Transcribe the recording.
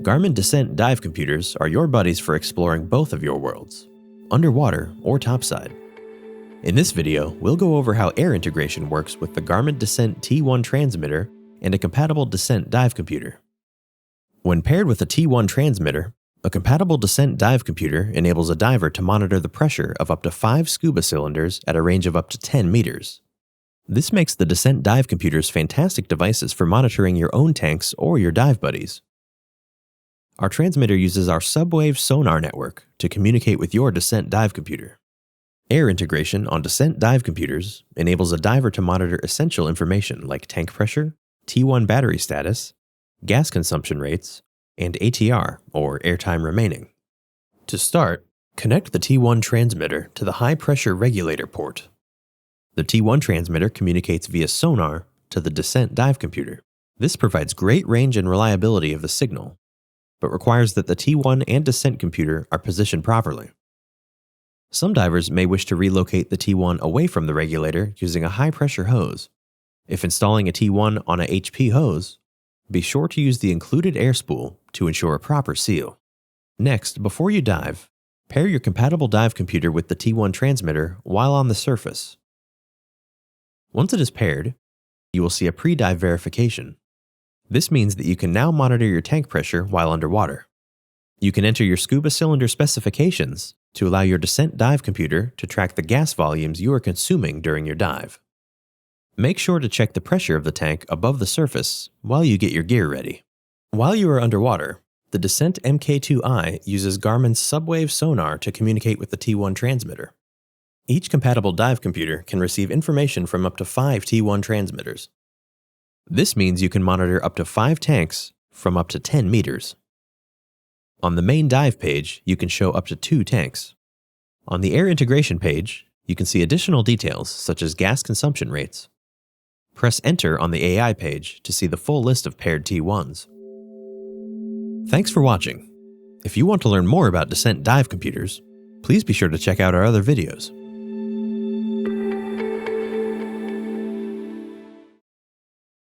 Garmin Descent dive computers are your buddies for exploring both of your worlds, underwater or topside. In this video, we'll go over how air integration works with the Garmin Descent T1 transmitter and a compatible Descent dive computer. When paired with a T1 transmitter, a compatible Descent dive computer enables a diver to monitor the pressure of up to 5 scuba cylinders at a range of up to 10 meters. This makes the Descent dive computers fantastic devices for monitoring your own tanks or your dive buddies. Our transmitter uses our subwave sonar network to communicate with your Descent dive computer. Air integration on Descent dive computers enables a diver to monitor essential information like tank pressure, T1 battery status, gas consumption rates, and ATR, or airtime remaining. To start, connect the T1 transmitter to the high-pressure regulator port. The T1 transmitter communicates via sonar to the Descent dive computer. This provides great range and reliability of the signal, but requires that the T1 and Descent computer are positioned properly. Some divers may wish to relocate the T1 away from the regulator using a high-pressure hose. If installing a T1 on a HP hose, be sure to use the included air spool to ensure a proper seal. Next, before you dive, pair your compatible dive computer with the T1 transmitter while on the surface. Once it is paired, you will see a pre-dive verification. This means that you can now monitor your tank pressure while underwater. You can enter your scuba cylinder specifications to allow your Descent dive computer to track the gas volumes you are consuming during your dive. Make sure to check the pressure of the tank above the surface while you get your gear ready. While you are underwater, the Descent Mk2i uses Garmin's subwave sonar to communicate with the T1 transmitter. Each compatible dive computer can receive information from up to 5 T1 transmitters. This means you can monitor up to 5 tanks from up to 10 meters. On the main dive page, you can show up to 2 tanks. On the air integration page, you can see additional details such as gas consumption rates. Press Enter on the AI page to see the full list of paired T1s. Thanks for watching. If you want to learn more about Descent dive computers, please be sure to check out our other videos.